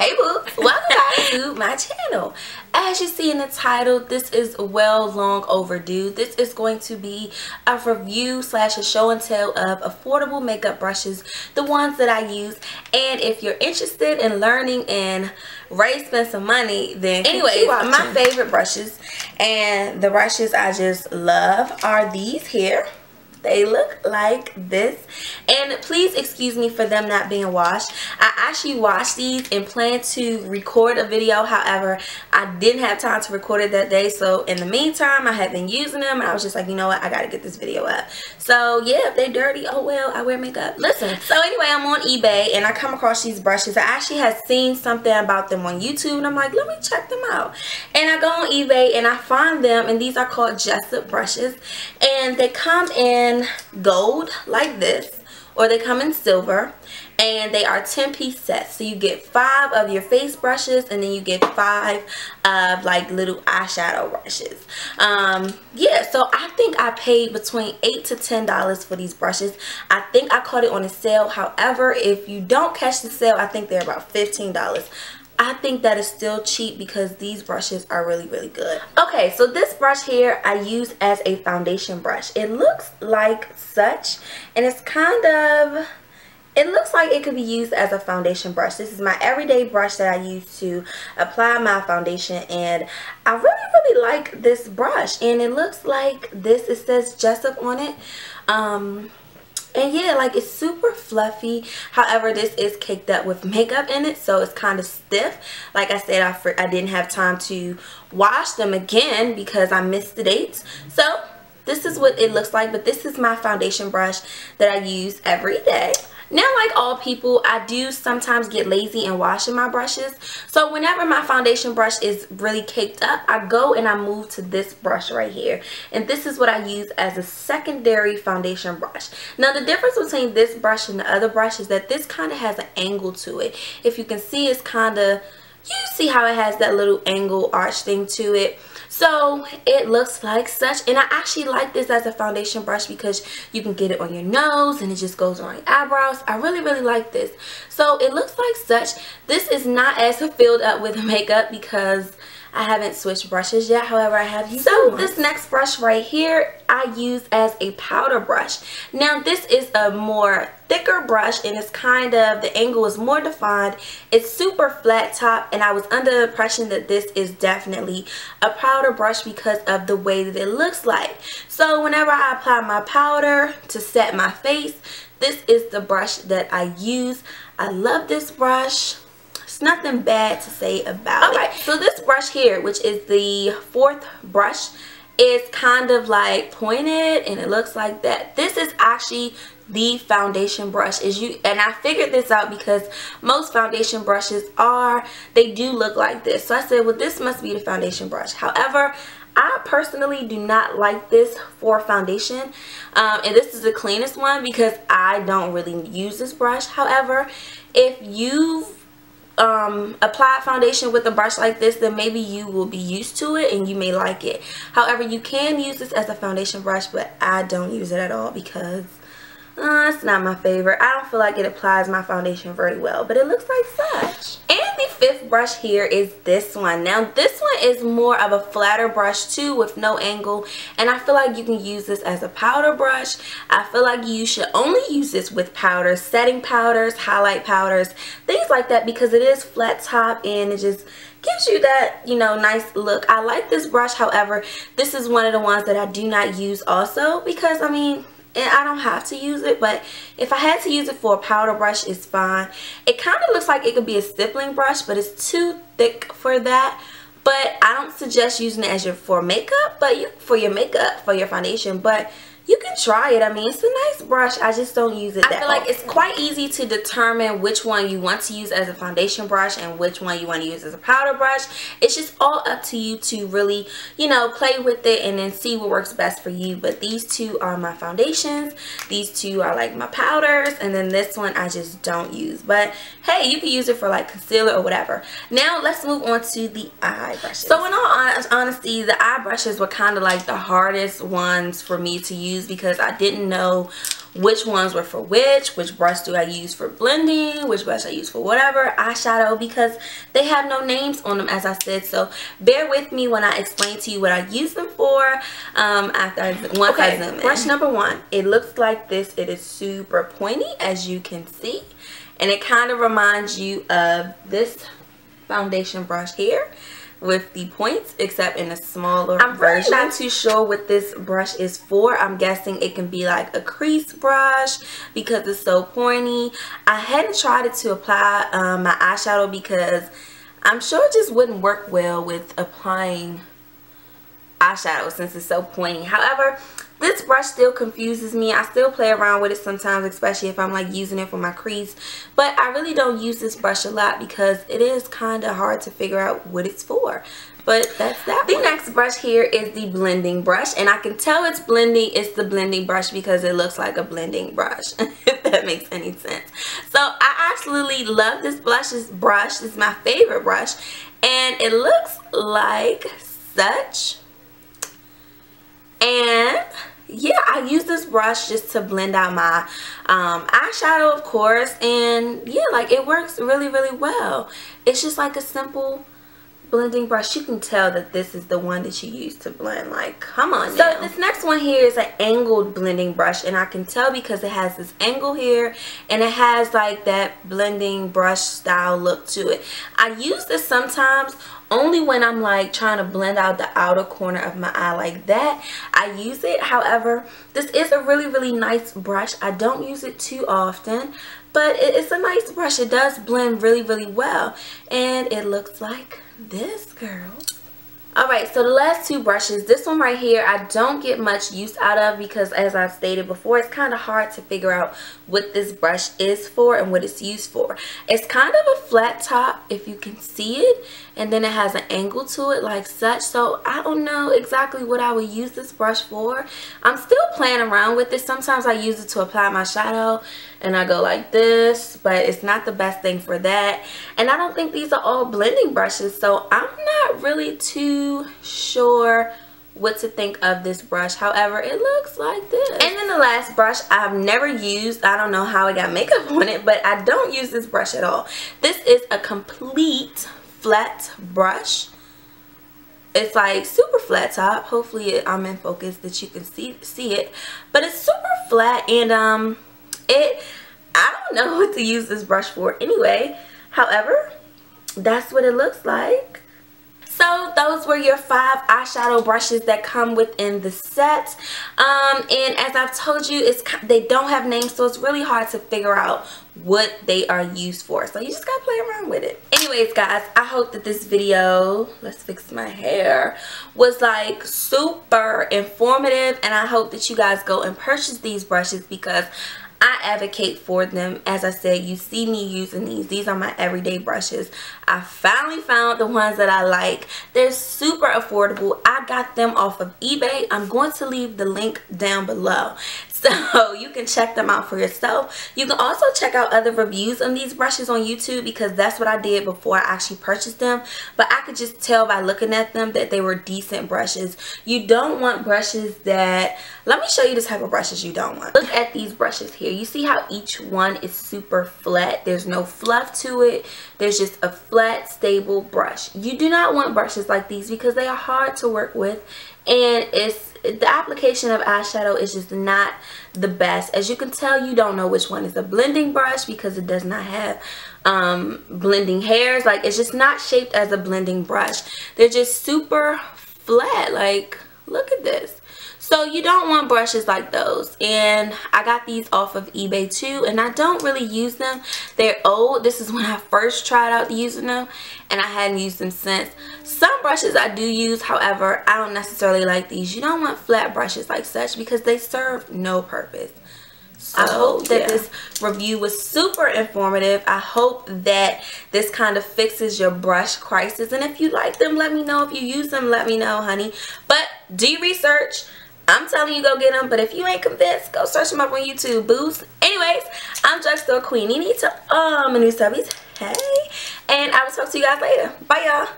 Hey boo, welcome back to my channel. As you see in the title, this is long overdue. This is going to be a review slash a show and tell of affordable makeup brushes, the ones that I use. And if you're interested in learning and ready to spend some money, then anyways, my favorite brushes and the brushes I just love are these here. They look like this, and please excuse me for them not being washed. I actually washed these and planned to record a video. However, I didn't have time to record it that day, so in the meantime I have been using them and I was just like, you know what, I gotta get this video up. So yeah, if they're dirty, oh well, I wear makeup. Listen, so anyway, I'm on eBay and I come across these brushes. I actually had seen something about them on YouTube and I'm like, let me check them out. And I go on eBay and I find them, and these are called Jessup brushes, and they come in gold like this, or they come in silver, and they are 10-piece sets. So you get 5 of your face brushes, and then you get 5 of like little eyeshadow brushes. Yeah, so I think I paid between $8 to $10 for these brushes. I think I caught it on a sale. However, if you don't catch the sale, I think they're about $15. I think that is still cheap because these brushes are really good. Okay, so this brush here I use as a foundation brush. It looks like such, and it's kind of, it looks like it could be used as a foundation brush. This is my everyday brush that I use to apply my foundation, and I really like this brush. And it looks like this. It says Jessup on it. And yeah, like it's super fluffy. However, this is caked up with makeup in it, so it's kind of stiff. Like I said, I didn't have time to wash them again because I missed the dates. So this is what it looks like, but this is my foundation brush that I use every day. Now, like all people, I do sometimes get lazy in washing my brushes. So whenever my foundation brush is really caked up, I go and I move to this brush right here. And this is what I use as a secondary foundation brush. Now, the difference between this brush and the other brush is that this kind of has an angle to it. If you can see, it's kind of, you see how it has that little angle arch thing to it. So it looks like such, and I actually like this as a foundation brush because you can get it on your nose and it just goes on your eyebrows. I really like this. So it looks like such. This is not as filled up with makeup because I haven't switched brushes yet. However, I have used this next brush right here I use as a powder brush. Now this is a more thicker brush, and it's kind of, the angle is more defined. It's super flat top, and I was under the impression that this is definitely a powder brush because of the way that it looks like. So whenever I apply my powder to set my face, this is the brush that I use. I love this brush. Nothing bad to say about it. So this brush here, which is the 4th brush, is kind of like pointed, and it looks like that. This is actually the foundation brush. And I figured this out because most foundation brushes they do look like this. So I said, well, this must be the foundation brush. However, I personally do not like this for foundation, and this is the cleanest one because I don't really use this brush. However, if you've apply foundation with a brush like this, then maybe you will be used to it and you may like it. However, you can use this as a foundation brush, but I don't use it at all because it's not my favorite. I don't feel like it applies my foundation very well, but it looks like such. And the 5th brush here is this one. Now this one is more of a flatter brush too, with no angle, and I feel like you can use this as a powder brush. I feel like you should only use this with powders, setting powders, highlight powders, things like that, because it is flat top and it just gives you that, you know, nice look. I like this brush. However, this is one of the ones that I do not use also because, I mean, and I don't have to use it, but if I had to use it for a powder brush, it's fine. It kind of looks like it could be a stippling brush, but it's too thick for that. But I don't suggest using it as for makeup, but for your makeup, for your foundation. But you can try it. I mean, it's a nice brush. I just don't use it that often. I feel like it's quite easy to determine which one you want to use as a foundation brush and which one you want to use as a powder brush. It's just all up to you to really, you know, play with it and then see what works best for you. But these two are my foundations. These two are like my powders. And then this one I just don't use. But hey, you can use it for like concealer or whatever. Now let's move on to the eye brushes. So in all honesty, the eye brushes were kind of like the hardest ones for me to use confused because I didn't know which ones were for which brush do I use for blending, which brush I use for whatever eyeshadow, because they have no names on them, as I said. So bear with me when I explain to you what I use them for after I zoom in. Brush number 1, it looks like this. It is super pointy, as you can see, and it kind of reminds you of this foundation brush here with the points, except in a smaller version. I'm really not too sure what this brush is for. I'm guessing it can be like a crease brush because it's so pointy. I hadn't tried it to apply my eyeshadow because I'm sure it just wouldn't work well with applying eyeshadow since it's so pointy. However, this brush still confuses me. I still play around with it sometimes, especially if I'm like using it for my crease. But I really don't use this brush a lot because it is kind of hard to figure out what it's for. But that's that. The next brush here is the blending brush, and I can tell it's blending. It's the blending brush because it looks like a blending brush, if that makes any sense. So I absolutely love this brush. It's my favorite brush, and it looks like such. And yeah, I use this brush just to blend out my eyeshadow, of course, and yeah, like it works really, really well. It's just like a simple blending brush. You can tell that this is the one that you use to blend. Like, come on now. So this next one here is an angled blending brush, and I can tell because it has this angle here and it has like that blending brush style look to it. I use this sometimes only when I'm like trying to blend out the outer corner of my eye like that. I use it. However, this is a really, really nice brush. I don't use it too often, but it's a nice brush. It does blend really, really well, and it looks like this, girl. Alright, so the last two brushes, this one right here, I don't get much use out of because, as I stated before, it's kind of hard to figure out what this brush is for and what it's used for. It's kind of a flat top, if you can see it, and then it has an angle to it like such. So I don't know exactly what I would use this brush for. I'm still playing around with it. Sometimes I use it to apply my shadow and I go like this, but it's not the best thing for that. And I don't think these are all blending brushes, so I'm not really too sure what to think of this brush. However, it looks like this. And then the last brush I've never used. I don't know how I got makeup on it, but I don't use this brush at all. This is a complete flat brush. It's like super flat top. Hopefully I'm in focus that you can see it, but it's super flat, and I don't know what to use this brush for anyway. However, that's what it looks like. So those were your 5 eyeshadow brushes that come within the set. And as I've told you, they don't have names, so it's really hard to figure out what they are used for. So you just gotta play around with it. Anyways, guys, I hope that this video, let's fix my hair, was like super informative, and I hope that you guys go and purchase these brushes because I advocate for them. As I said, you see me using these. These are my everyday brushes. I finally found the ones that I like. They're super affordable. I got them off of eBay. I'm going to leave the link down below, so you can check them out for yourself. You can also check out other reviews on these brushes on YouTube because that's what I did before I actually purchased them. But I could just tell by looking at them that they were decent brushes. You don't want brushes that... Let me show you the type of brushes you don't want. Look at these brushes here. You see how each one is super flat? There's no fluff to it. There's just a flat, stable brush. You do not want brushes like these because they are hard to work with, and the application of eyeshadow is just not the best. As you can tell, you don't know which one is a blending brush because it does not have blending hairs. Like, it's just not shaped as a blending brush. They're just super flat. Like, look at this. So you don't want brushes like those, and I got these off of eBay too, and I don't really use them. They're old. This is when I first tried out using them, and I hadn't used them since. Some brushes I do use, however, I don't necessarily like these. You don't want flat brushes like such because they serve no purpose. So, I hope that this review was super informative. I hope that this kind of fixes your brush crisis, and if you like them, let me know. If you use them, let me know, honey. But do your research. I'm telling you, go get them. But if you ain't convinced, go search them up on YouTube, boost. Anyways, I'm Drugstore Queen. You need to my new subbies. Hey. And I will talk to you guys later. Bye, y'all.